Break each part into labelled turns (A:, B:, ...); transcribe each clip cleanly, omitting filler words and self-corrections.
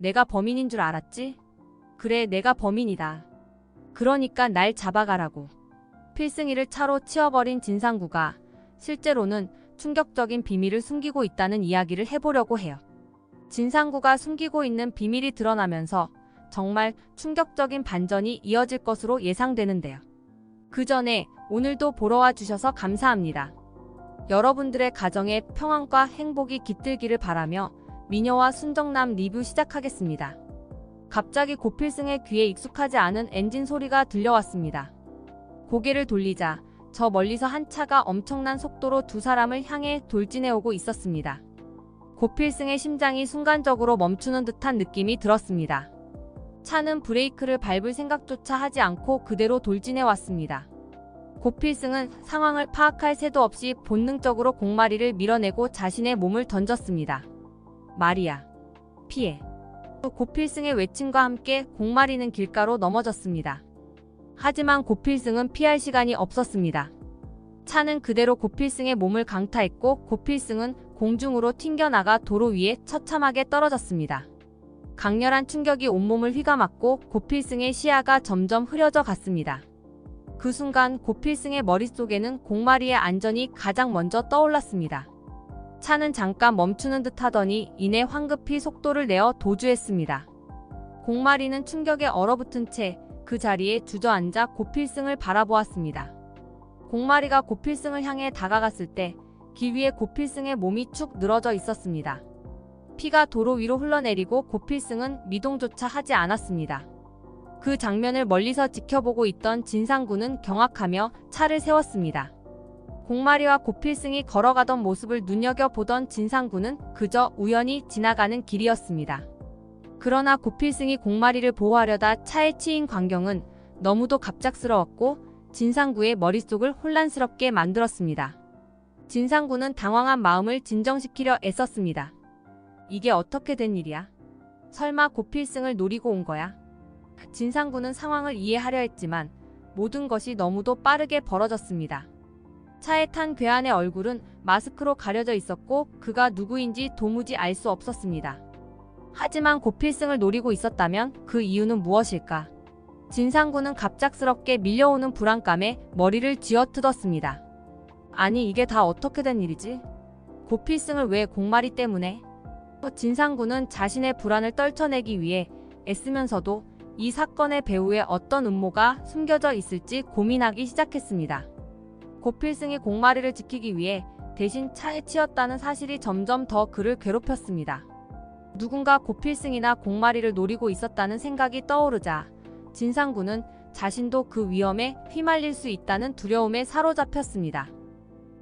A: 내가 범인인 줄 알았지? 그래, 내가 범인이다. 그러니까 날 잡아가라고. 필승이를 차로 치워버린 진상구가 실제로는 충격적인 비밀을 숨기고 있다는 이야기를 해보려고 해요. 진상구가 숨기고 있는 비밀이 드러나면서 정말 충격적인 반전이 이어질 것으로 예상되는데요. 그 전에 오늘도 보러 와주셔서 감사합니다. 여러분들의 가정에 평안과 행복이 깃들기를 바라며 미녀와 순정남 리뷰 시작하겠습니다. 갑자기 고필승의 귀에 익숙하지 않은 엔진 소리가 들려왔습니다. 고개를 돌리자 저 멀리서 한 차가 엄청난 속도로 두 사람을 향해 돌진해오고 있었습니다. 고필승의 심장이 순간적으로 멈추는 듯한 느낌이 들었습니다. 차는 브레이크를 밟을 생각조차 하지 않고 그대로 돌진해왔습니다. 고필승은 상황을 파악할 새도 없이 본능적으로 공마리를 밀어내고 자신의 몸을 던졌습니다. 마리아, 피해. 고필승의 외침과 함께 공마리는 길가로 넘어졌습니다. 하지만 고필승은 피할 시간이 없었습니다. 차는 그대로 고필승의 몸을 강타했고 고필승은 공중으로 튕겨나가 도로 위에 처참하게 떨어졌습니다. 강렬한 충격이 온몸을 휘감았고 고필승의 시야가 점점 흐려져 갔습니다. 그 순간 고필승의 머릿속에는 공마리의 안전이 가장 먼저 떠올랐습니다. 차는 잠깐 멈추는 듯 하더니 이내 황급히 속도를 내어 도주했습니다. 공마리는 충격에 얼어붙은 채 그 자리에 주저앉아 고필승을 바라보았습니다. 공마리가 고필승을 향해 다가갔을 때 길 위에 고필승의 몸이 축 늘어져 있었습니다. 피가 도로 위로 흘러내리고 고필승은 미동조차 하지 않았습니다. 그 장면을 멀리서 지켜보고 있던 진상구는 경악하며 차를 세웠습니다. 공마리와 고필승이 걸어가던 모습을 눈여겨보던 진상구는 그저 우연히 지나가는 길이었습니다. 그러나 고필승이 공마리를 보호하려다 차에 치인 광경은 너무도 갑작스러웠고 진상구의 머릿속을 혼란스럽게 만들었습니다. 진상구는 당황한 마음을 진정시키려 애썼습니다. 이게 어떻게 된 일이야? 설마 고필승을 노리고 온 거야? 진상구는 상황을 이해하려 했지만 모든 것이 너무도 빠르게 벌어졌습니다. 차에 탄 괴한의 얼굴은 마스크로 가려져 있었고 그가 누구인지 도무지 알 수 없었습니다. 하지만 고필승을 노리고 있었다면 그 이유는 무엇일까? 진상구는 갑작스럽게 밀려오는 불안감에 머리를 쥐어뜯었습니다. 아니, 이게 다 어떻게 된 일이지? 고필승을 왜 공마리 때문에? 진상구는 자신의 불안을 떨쳐내기 위해 애쓰면서도 이 사건의 배후에 어떤 음모가 숨겨져 있을지 고민하기 시작했습니다. 고필승이 공마리를 지키기 위해 대신 차에 치였다는 사실이 점점 더 그를 괴롭혔습니다. 누군가 고필승이나 공마리를 노리고 있었다는 생각이 떠오르자 진상구는 자신도 그 위험에 휘말릴 수 있다는 두려움에 사로잡혔습니다.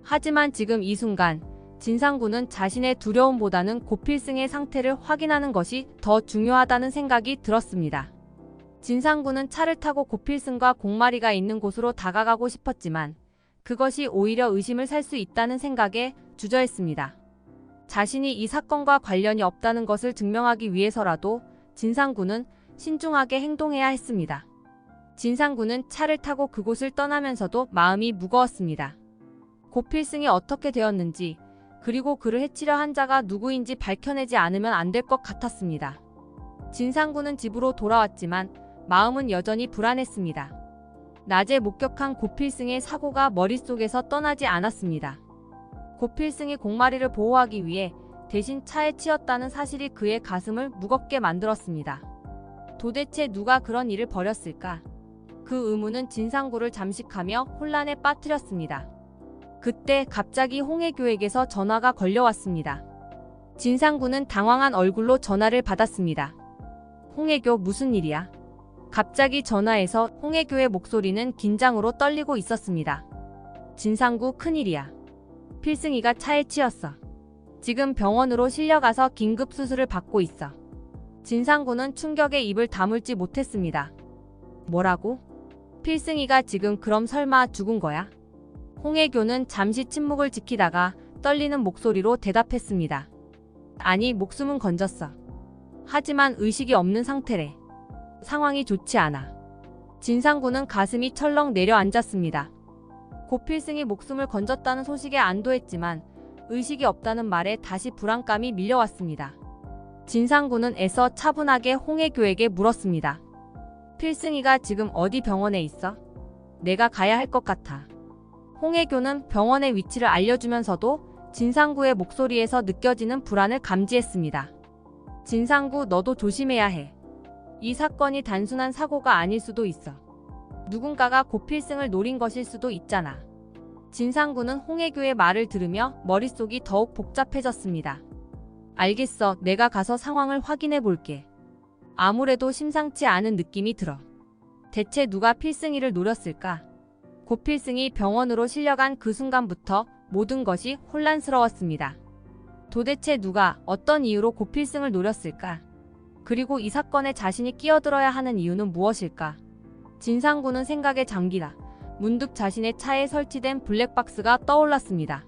A: 하지만 지금 이 순간 진상구는 자신의 두려움보다는 고필승의 상태를 확인하는 것이 더 중요하다는 생각이 들었습니다. 진상구는 차를 타고 고필승과 공마리가 있는 곳으로 다가가고 싶었지만 그것이 오히려 의심을 살 수 있다는 생각에 주저했습니다. 자신이 이 사건과 관련이 없다는 것을 증명하기 위해서라도 진상구는 신중하게 행동해야 했습니다. 진상구는 차를 타고 그곳을 떠나면서도 마음이 무거웠습니다. 고필승이 어떻게 되었는지 그리고 그를 해치려 한 자가 누구인지 밝혀내지 않으면 안 될 것 같았습니다. 진상구는 집으로 돌아왔지만 마음은 여전히 불안했습니다. 낮에 목격한 고필승의 사고가 머릿속에서 떠나지 않았습니다. 고필승이 공마리를 보호하기 위해 대신 차에 치였다는 사실이 그의 가슴을 무겁게 만들었습니다. 도대체 누가 그런 일을 벌였을까? 그 의문은 진상구를 잠식하며 혼란에 빠뜨렸습니다. 그때 갑자기 홍혜교에게서 전화가 걸려왔습니다. 진상구는 당황한 얼굴로 전화를 받았습니다. 홍혜교, 무슨 일이야? 갑자기 전화에서 홍혜교의 목소리는 긴장으로 떨리고 있었습니다. 진상구, 큰일이야. 필승이가 차에 치였어. 지금 병원으로 실려가서 긴급 수술을 받고 있어. 진상구는 충격에 입을 다물지 못했습니다. 뭐라고? 필승이가 지금 그럼 설마 죽은 거야? 홍혜교는 잠시 침묵을 지키다가 떨리는 목소리로 대답했습니다. 아니, 목숨은 건졌어. 하지만 의식이 없는 상태래. 상황이 좋지 않아. 진상구는 가슴이 철렁 내려앉았습니다. 고필승이 목숨을 건졌다는 소식에 안도했지만 의식이 없다는 말에 다시 불안감이 밀려왔습니다. 진상구는 애써 차분하게 홍혜교에게 물었습니다. 필승이가 지금 어디 병원에 있어? 내가 가야 할 것 같아. 홍혜교는 병원의 위치를 알려주면서도 진상구의 목소리에서 느껴지는 불안을 감지했습니다. 진상구, 너도 조심해야 해. 이 사건이 단순한 사고가 아닐 수도 있어. 누군가가 고필승을 노린 것일 수도 있잖아. 진상구는 홍혜교의 말을 들으며 머릿속이 더욱 복잡해졌습니다. 알겠어. 내가 가서 상황을 확인해 볼게. 아무래도 심상치 않은 느낌이 들어. 대체 누가 필승이를 노렸을까? 고필승이 병원으로 실려간 그 순간부터 모든 것이 혼란스러웠습니다. 도대체 누가 어떤 이유로 고필승을 노렸을까? 그리고 이 사건에 자신이 끼어들어야 하는 이유는 무엇일까? 진상구는 생각에 잠기다 문득 자신의 차에 설치된 블랙박스가 떠올랐습니다.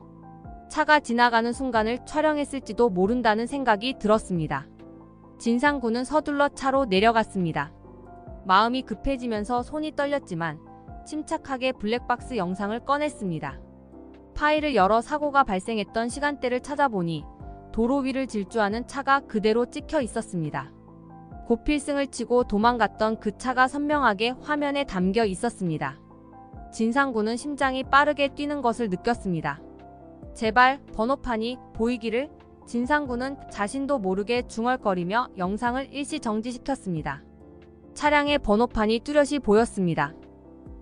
A: 차가 지나가는 순간을 촬영했을지도 모른다는 생각이 들었습니다. 진상구는 서둘러 차로 내려갔습니다. 마음이 급해지면서 손이 떨렸지만 침착하게 블랙박스 영상을 꺼냈습니다. 파일을 열어 사고가 발생했던 시간대를 찾아보니 도로 위를 질주하는 차가 그대로 찍혀 있었습니다. 고필승을 치고 도망갔던 그 차가 선명하게 화면에 담겨 있었습니다. 진상구는 심장이 빠르게 뛰는 것을 느꼈습니다. 제발 번호판이 보이기를. 진상구는 자신도 모르게 중얼거리며 영상을 일시 정지시켰습니다. 차량의 번호판이 뚜렷이 보였습니다.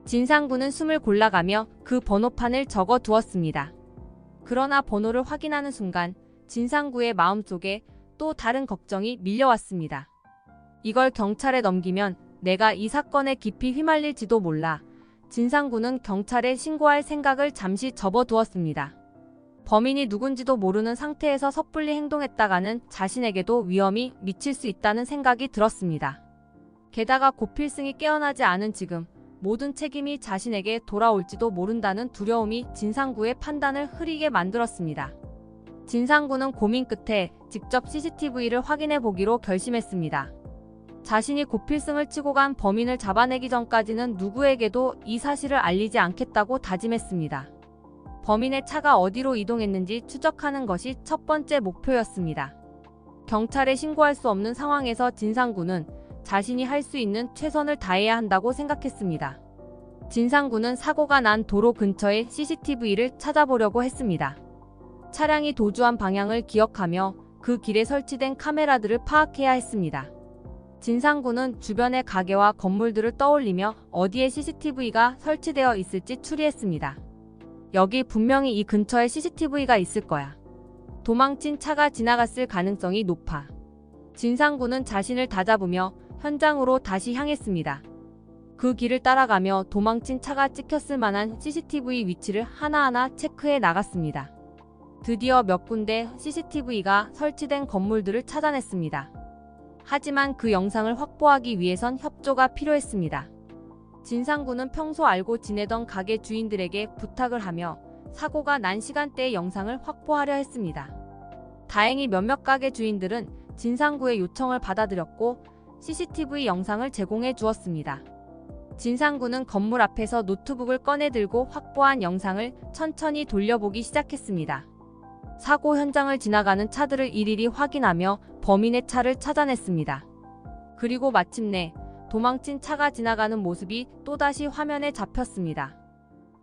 A: 진상구는 숨을 골라가며 그 번호판을 적어 두었습니다. 그러나 번호를 확인하는 순간 진상구의 마음속에 또 다른 걱정이 밀려왔습니다. 이걸 경찰에 넘기면 내가 이 사건에 깊이 휘말릴지도 몰라. 진상구는 경찰에 신고할 생각을 잠시 접어두었습니다. 범인이 누군지도 모르는 상태에서 섣불리 행동했다가는 자신에게도 위험이 미칠 수 있다는 생각이 들었습니다. 게다가 고필승이 깨어나지 않은 지금 모든 책임이 자신에게 돌아올지도 모른다는 두려움이 진상구의 판단을 흐리게 만들었습니다. 진상구는 고민 끝에 직접 CCTV를 확인해 보기로 결심했습니다. 자신이 고필승을 치고 간 범인을 잡아내기 전까지는 누구에게도 이 사실을 알리지 않겠다고 다짐했습니다. 범인의 차가 어디로 이동했는지 추적하는 것이 첫 번째 목표였습니다. 경찰에 신고할 수 없는 상황에서 진상구는 자신이 할 수 있는 최선을 다해야 한다고 생각했습니다. 진상구는 사고가 난 도로 근처의 CCTV를 찾아보려고 했습니다. 차량이 도주한 방향을 기억하며 그 길에 설치된 카메라들을 파악해야 했습니다. 진상구는 주변의 가게와 건물들을 떠올리며 어디에 CCTV가 설치되어 있을지 추리했습니다. 여기 분명히 이 근처에 CCTV가 있을 거야. 도망친 차가 지나갔을 가능성이 높아. 진상구는 자신을 다잡으며 현장으로 다시 향했습니다. 그 길을 따라가며 도망친 차가 찍혔을 만한 CCTV 위치를 하나하나 체크해 나갔습니다. 드디어 몇 군데 CCTV가 설치된 건물들을 찾아냈습니다. 하지만 그 영상을 확보하기 위해선 협조가 필요했습니다. 진상구는 평소 알고 지내던 가게 주인들에게 부탁을 하며 사고가 난 시간대의 영상을 확보하려 했습니다. 다행히 몇몇 가게 주인들은 진상구의 요청을 받아들였고 CCTV 영상을 제공해 주었습니다. 진상구는 건물 앞에서 노트북을 꺼내 들고 확보한 영상을 천천히 돌려보기 시작했습니다. 사고 현장을 지나가는 차들을 일일이 확인하며 범인의 차를 찾아냈습니다. 그리고 마침내 도망친 차가 지나가는 모습이 또다시 화면에 잡혔습니다.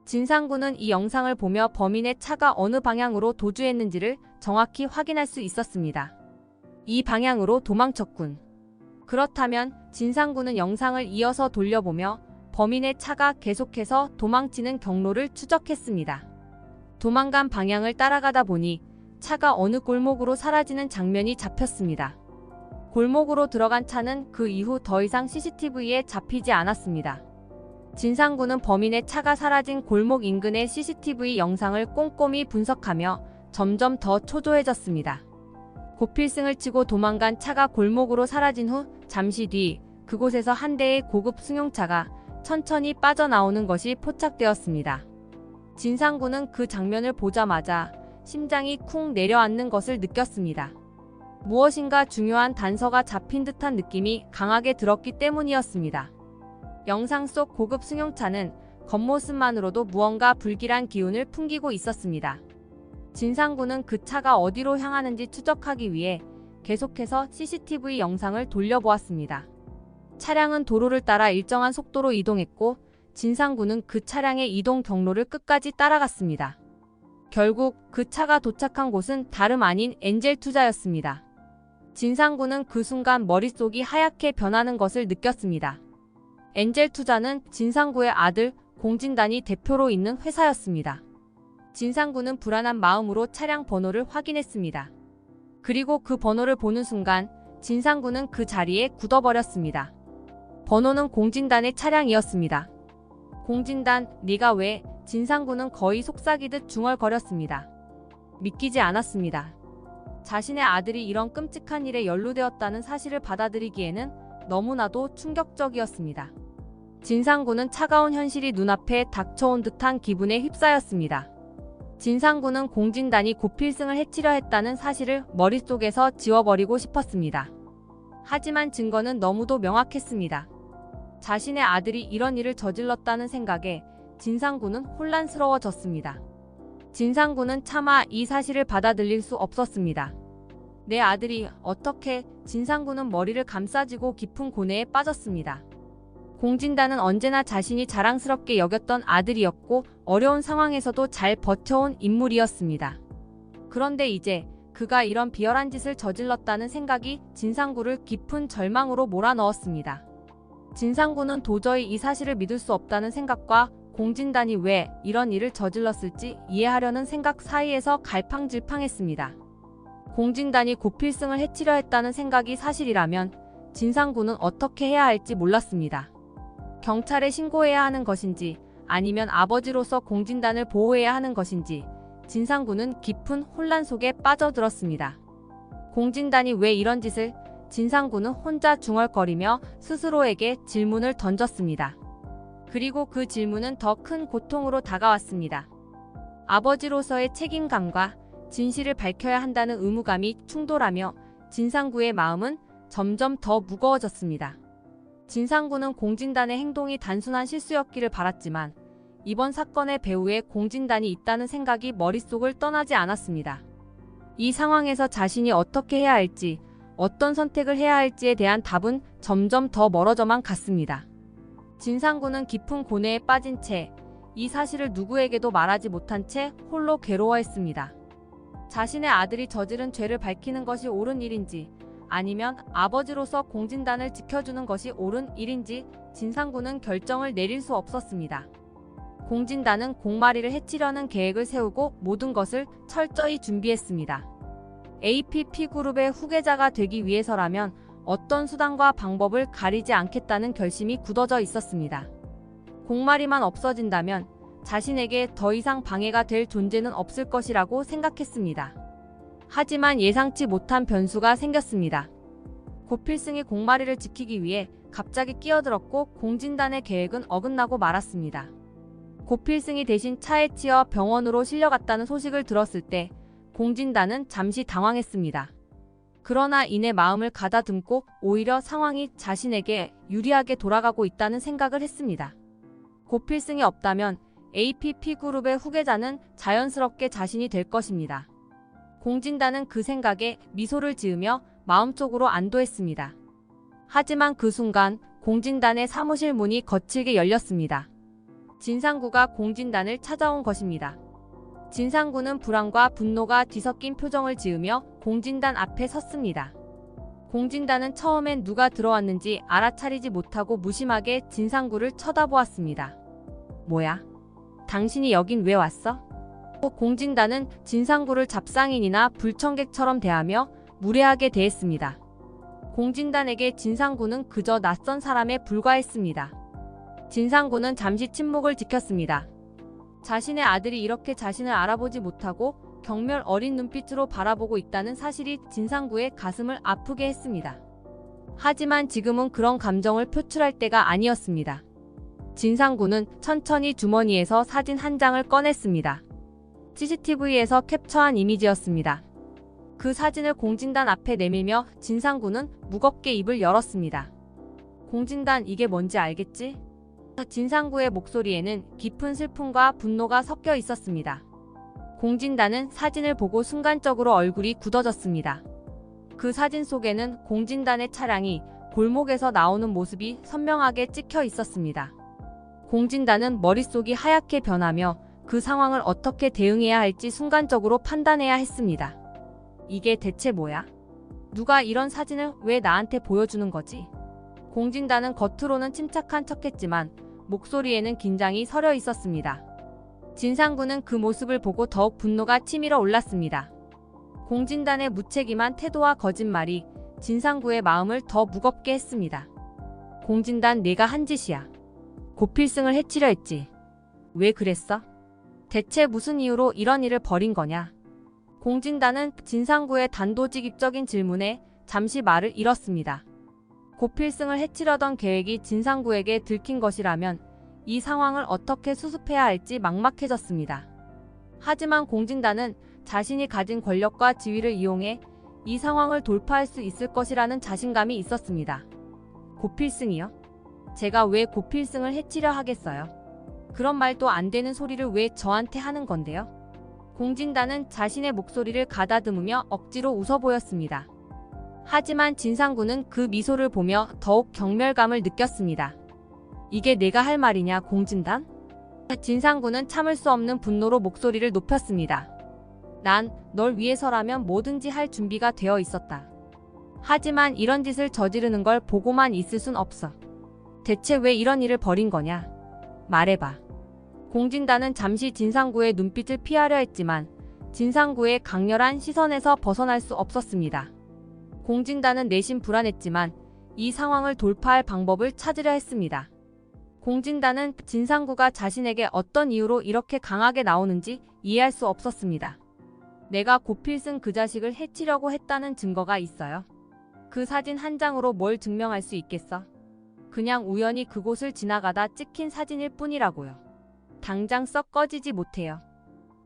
A: 진상구는 이 영상을 보며 범인의 차가 어느 방향으로 도주했는지를 정확히 확인할 수 있었습니다. 이 방향으로 도망쳤군. 그렇다면 진상구는 영상을 이어서 돌려보며 범인의 차가 계속해서 도망치는 경로를 추적했습니다. 도망간 방향을 따라가다 보니 차가 어느 골목으로 사라지는 장면이 잡혔습니다. 골목으로 들어간 차는 그 이후 더 이상 CCTV에 잡히지 않았습니다. 진상구는 범인의 차가 사라진 골목 인근의 CCTV 영상을 꼼꼼히 분석하며 점점 더 초조해졌습니다. 고필승을 치고 도망간 차가 골목으로 사라진 후 잠시 뒤 그곳에서 한 대의 고급 승용차가 천천히 빠져나오는 것이 포착되었습니다. 진상구는 그 장면을 보자마자 심장이 쿵 내려앉는 것을 느꼈습니다. 무엇인가 중요한 단서가 잡힌 듯한 느낌이 강하게 들었기 때문이었습니다. 영상 속 고급 승용차는 겉모습만으로도 무언가 불길한 기운을 풍기고 있었습니다. 진상구는 그 차가 어디로 향하는지 추적하기 위해 계속해서 CCTV 영상을 돌려보았습니다. 차량은 도로를 따라 일정한 속도로 이동했고 진상구는 그 차량의 이동 경로를 끝까지 따라갔습니다. 결국 그 차가 도착한 곳은 다름 아닌 엔젤투자였습니다. 진상구는 그 순간 머릿속이 하얗게 변하는 것을 느꼈습니다. 엔젤투자는 진상구의 아들 공진단이 대표로 있는 회사였습니다. 진상구는 불안한 마음으로 차량 번호를 확인했습니다. 그리고 그 번호를 보는 순간 진상구는 그 자리에 굳어버렸습니다. 번호는 공진단의 차량이었습니다. 공진단, 네가 왜? 진상구는 거의 속삭이듯 중얼거렸습니다. 믿기지 않았습니다. 자신의 아들이 이런 끔찍한 일에 연루되었다는 사실을 받아들이기에는 너무나도 충격적이었습니다. 진상구는 차가운 현실이 눈앞에 닥쳐온 듯한 기분에 휩싸였습니다. 진상구는 공진단이 고필승을 해치려 했다는 사실을 머릿속에서 지워버리고 싶었습니다. 하지만 증거는 너무도 명확했습니다. 자신의 아들이 이런 일을 저질렀다는 생각에 진상구는 혼란스러워졌습니다. 진상구는 차마 이 사실을 받아들일 수 없었습니다. 내 아들이 어떻게? 진상구는 머리를 감싸쥐고 깊은 고뇌에 빠졌습니다. 공진단은 언제나 자신이 자랑스럽게 여겼던 아들이었고 어려운 상황에서도 잘 버텨온 인물이었습니다. 그런데 이제 그가 이런 비열한 짓을 저질렀다는 생각이 진상구를 깊은 절망으로 몰아넣었습니다. 진상구는 도저히 이 사실을 믿을 수 없다는 생각과 공진단이 왜 이런 일을 저질렀을지 이해하려는 생각 사이에서 갈팡질팡했습니다. 공진단이 고필승을 해치려 했다는 생각이 사실이라면 진상구는 어떻게 해야 할지 몰랐습니다. 경찰에 신고해야 하는 것인지 아니면 아버지로서 공진단을 보호해야 하는 것인지 진상구는 깊은 혼란 속에 빠져들었습니다. 공진단이 왜 이런 짓을? 진상구는 혼자 중얼거리며 스스로에게 질문을 던졌습니다. 그리고 그 질문은 더 큰 고통으로 다가왔습니다. 아버지로서의 책임감과 진실을 밝혀야 한다는 의무감이 충돌하며 진상구의 마음은 점점 더 무거워졌습니다. 진상구는 공진단의 행동이 단순한 실수였기를 바랐지만 이번 사건의 배후에 공진단이 있다는 생각이 머릿속을 떠나지 않았습니다. 이 상황에서 자신이 어떻게 해야 할지, 어떤 선택을 해야 할지에 대한 답은 점점 더 멀어져만 갔습니다. 진상구는 깊은 고뇌에 빠진 채 이 사실을 누구에게도 말하지 못한 채 홀로 괴로워했습니다. 자신의 아들이 저지른 죄를 밝히는 것이 옳은 일인지 아니면 아버지로서 공진단을 지켜주는 것이 옳은 일인지 진상구는 결정을 내릴 수 없었습니다. 공진단은 공마리를 해치려는 계획을 세우고 모든 것을 철저히 준비했습니다. APP그룹의 후계자가 되기 위해서라면 어떤 수단과 방법을 가리지 않겠다는 결심이 굳어져 있었습니다. 공마리만 없어진다면 자신에게 더 이상 방해가 될 존재는 없을 것이라고 생각했습니다. 하지만 예상치 못한 변수가 생겼습니다. 고필승이 공마리를 지키기 위해 갑자기 끼어들었고 공진단의 계획은 어긋나고 말았습니다. 고필승이 대신 차에 치여 병원으로 실려갔다는 소식을 들었을 때 공진단은 잠시 당황했습니다. 그러나 이내 마음을 가다듬고 오히려 상황이 자신에게 유리하게 돌아가고 있다는 생각을 했습니다. 고필승이 없다면 APP그룹의 후계자는 자연스럽게 자신이 될 것입니다. 공진단은 그 생각에 미소를 지으며 마음속으로 안도했습니다. 하지만 그 순간 공진단의 사무실 문이 거칠게 열렸습니다. 진상구가 공진단을 찾아온 것입니다. 진상구는 불안과 분노가 뒤섞인 표정을 지으며 공진단 앞에 섰습니다. 공진단은 처음엔 누가 들어왔는지 알아차리지 못하고 무심하게 진상구를 쳐다보았습니다. 뭐야? 당신이 여긴 왜 왔어? 공진단은 진상구를 잡상인이나 불청객처럼 대하며 무례하게 대했습니다. 공진단에게 진상구는 그저 낯선 사람에 불과했습니다. 진상구는 잠시 침묵을 지켰습니다. 자신의 아들이 이렇게 자신을 알아보지 못하고 경멸 어린 눈빛으로 바라보고 있다는 사실이 진상구의 가슴을 아프게 했습니다. 하지만 지금은 그런 감정을 표출할 때가 아니었습니다. 진상구는 천천히 주머니에서 사진 한 장을 꺼냈습니다. CCTV에서 캡처한 이미지였습니다. 그 사진을 공진단 앞에 내밀며 진상구는 무겁게 입을 열었습니다. 공진단, 이게 뭔지 알겠지? 진상구의 목소리에는 깊은 슬픔과 분노가 섞여 있었습니다. 공진단은 사진을 보고 순간적으로 얼굴이 굳어졌습니다. 그 사진 속에는 공진단의 차량이 골목에서 나오는 모습이 선명하게 찍혀 있었습니다. 공진단은 머릿속이 하얗게 변하며 그 상황을 어떻게 대응해야 할지 순간적으로 판단해야 했습니다. 이게 대체 뭐야? 누가 이런 사진을 왜 나한테 보여주는 거지? 공진단은 겉으로는 침착한 척했지만 목소리에는 긴장이 서려 있었습니다. 진상구는 그 모습을 보고 더욱 분노가 치밀어 올랐습니다. 공진단의 무책임한 태도와 거짓말이 진상구의 마음을 더 무겁게 했습니다. 공진단, 내가 한 짓이야. 고필승을 해치려 했지. 왜 그랬어? 대체 무슨 이유로 이런 일을 벌인 거냐? 공진단은 진상구의 단도직입적인 질문에 잠시 말을 잃었습니다. 고필승을 해치려던 계획이 진상구에게 들킨 것이라면 이 상황을 어떻게 수습해야 할지 막막해졌습니다. 하지만 공진단은 자신이 가진 권력과 지위를 이용해 이 상황을 돌파할 수 있을 것이라는 자신감이 있었습니다. 고필승이요? 제가 왜 고필승을 해치려 하겠어요? 그런 말도 안 되는 소리를 왜 저한테 하는 건데요? 공진단은 자신의 목소리를 가다듬으며 억지로 웃어 보였습니다. 하지만 진상구는 그 미소를 보며 더욱 경멸감을 느꼈습니다. 이게 내가 할 말이냐, 공진단? 진상구는 참을 수 없는 분노로 목소리를 높였습니다. 난 널 위해서라면 뭐든지 할 준비가 되어 있었다. 하지만 이런 짓을 저지르는 걸 보고만 있을 순 없어. 대체 왜 이런 일을 벌인 거냐? 말해봐. 공진단은 잠시 진상구의 눈빛을 피하려 했지만 진상구의 강렬한 시선에서 벗어날 수 없었습니다. 공진단은 내심 불안했지만 이 상황을 돌파할 방법을 찾으려 했습니다. 공진단은 진상구가 자신에게 어떤 이유로 이렇게 강하게 나오는지 이해할 수 없었습니다. 내가 고필승 그 자식을 해치려고 했다는 증거가 있어요. 그 사진 한 장으로 뭘 증명할 수 있겠어? 그냥 우연히 그곳을 지나가다 찍힌 사진일 뿐이라고요. 당장 썩 꺼지지 못해요.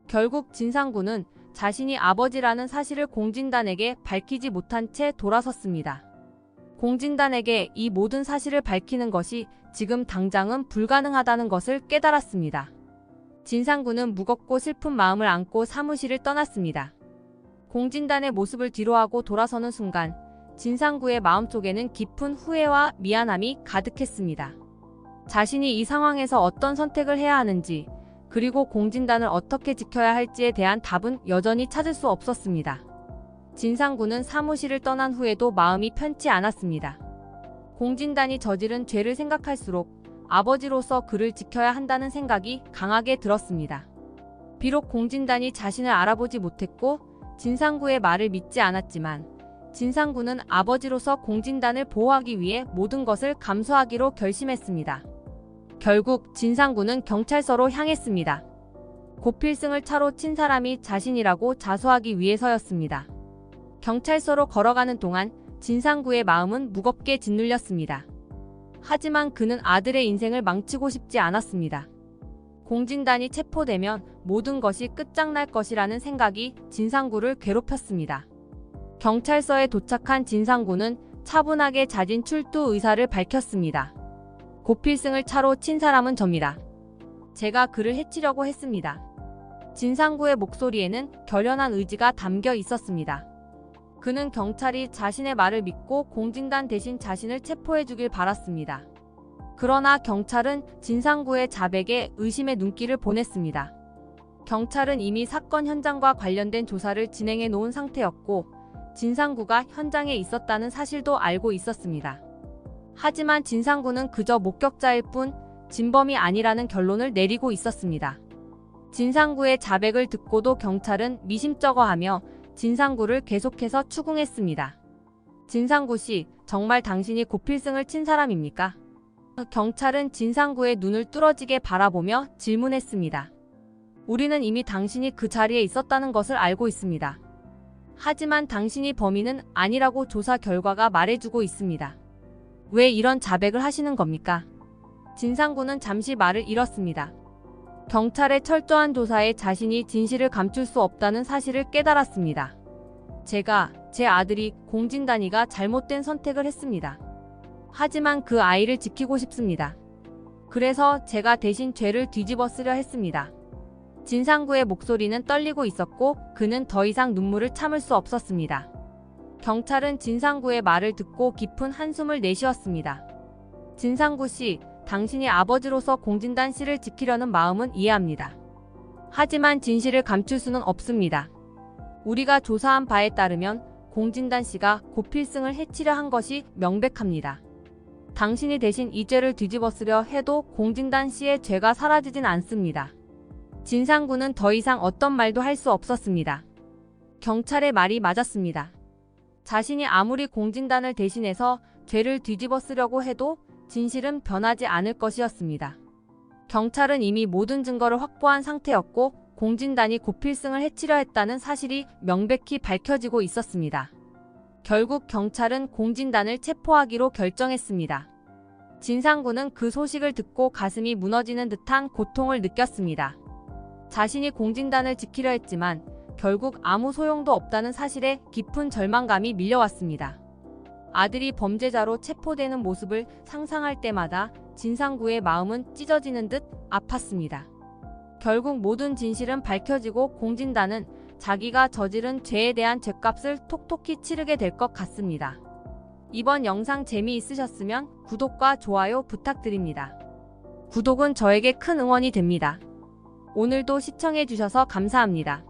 A: 결국 진상구는 자신이 아버지라는 사실을 공진단에게 밝히지 못한 채 돌아섰습니다. 공진단에게 이 모든 사실을 밝히는 것이 지금 당장은 불가능하다는 것을 깨달았습니다. 진상구는 무겁고 슬픈 마음을 안고 사무실을 떠났습니다. 공진단의 모습을 뒤로하고 돌아서는 순간 진상구의 마음속에는 깊은 후회와 미안함이 가득했습니다. 자신이 이 상황에서 어떤 선택을 해야 하는지, 그리고 공진단을 어떻게 지켜야 할지에 대한 답은 여전히 찾을 수 없었습니다. 진상구는 사무실을 떠난 후에도 마음이 편치 않았습니다. 공진단이 저지른 죄를 생각할수록 아버지로서 그를 지켜야 한다는 생각이 강하게 들었습니다. 비록 공진단이 자신을 알아보지 못했고 진상구의 말을 믿지 않았지만 진상구는 아버지로서 공진단을 보호하기 위해 모든 것을 감수하기로 결심했습니다. 결국 진상구는 경찰서로 향했습니다. 고필승을 차로 친 사람이 자신이라고 자수하기 위해서였습니다. 경찰서로 걸어가는 동안 진상구의 마음은 무겁게 짓눌렸습니다. 하지만 그는 아들의 인생을 망치고 싶지 않았습니다. 공진단이 체포되면 모든 것이 끝장날 것이라는 생각이 진상구를 괴롭혔습니다. 경찰서에 도착한 진상구는 차분하게 자진 출두 의사를 밝혔습니다. 고필승을 차로 친 사람은 접니다. 제가 그를 해치려고 했습니다. 진상구의 목소리에는 결연한 의지가 담겨 있었습니다. 그는 경찰이 자신의 말을 믿고 공진단 대신 자신을 체포해주길 바랐습니다. 그러나 경찰은 진상구의 자백에 의심의 눈길을 보냈습니다. 경찰은 이미 사건 현장과 관련된 조사를 진행해 놓은 상태였고 진상구가 현장에 있었다는 사실도 알고 있었습니다. 하지만 진상구는 그저 목격자일 뿐 진범이 아니라는 결론을 내리고 있었습니다. 진상구의 자백을 듣고도 경찰은 미심쩍어하며 진상구를 계속해서 추궁했습니다. 진상구 씨, 정말 당신이 고필승을 친 사람입니까? 경찰은 진상구의 눈을 뚫어지게 바라보며 질문했습니다. 우리는 이미 당신이 그 자리에 있었다는 것을 알고 있습니다. 하지만 당신이 범인은 아니라고 조사 결과가 말해주고 있습니다. 왜 이런 자백을 하시는 겁니까? 진상구는 잠시 말을 잃었습니다. 경찰의 철저한 조사에 자신이 진실을 감출 수 없다는 사실을 깨달았습니다. 제가, 제 아들이 공진단이가 잘못된 선택을 했습니다. 하지만 그 아이를 지키고 싶습니다. 그래서 제가 대신 죄를 뒤집어 쓰려 했습니다. 진상구의 목소리는 떨리고 있었고 그는 더 이상 눈물을 참을 수 없었습니다. 경찰은 진상구의 말을 듣고 깊은 한숨을 내쉬었습니다. 진상구 씨, 당신이 아버지로서 공진단 씨를 지키려는 마음은 이해합니다. 하지만 진실을 감출 수는 없습니다. 우리가 조사한 바에 따르면 공진단 씨가 고필승을 해치려 한 것이 명백합니다. 당신이 대신 이 죄를 뒤집어쓰려 해도 공진단 씨의 죄가 사라지진 않습니다. 진상구는 더 이상 어떤 말도 할 수 없었습니다. 경찰의 말이 맞았습니다. 자신이 아무리 공진단을 대신해서 죄를 뒤집어쓰려고 해도 진실은 변하지 않을 것이었습니다. 경찰은 이미 모든 증거를 확보한 상태였고 공진단이 고필승을 해치려 했다는 사실이 명백히 밝혀지고 있었습니다. 결국 경찰은 공진단을 체포하기로 결정했습니다. 진상구는 그 소식을 듣고 가슴이 무너지는 듯한 고통을 느꼈습니다. 자신이 공진단을 지키려 했지만 결국 아무 소용도 없다는 사실에 깊은 절망감이 밀려왔습니다. 아들이 범죄자로 체포되는 모습을 상상할 때마다 진상구의 마음은 찢어지는 듯 아팠습니다. 결국 모든 진실은 밝혀지고 공진단은 자기가 저지른 죄에 대한 죗값을 톡톡히 치르게 될 것 같습니다. 이번 영상 재미있으셨으면 구독과 좋아요 부탁드립니다. 구독은 저에게 큰 응원이 됩니다. 오늘도 시청해주셔서 감사합니다.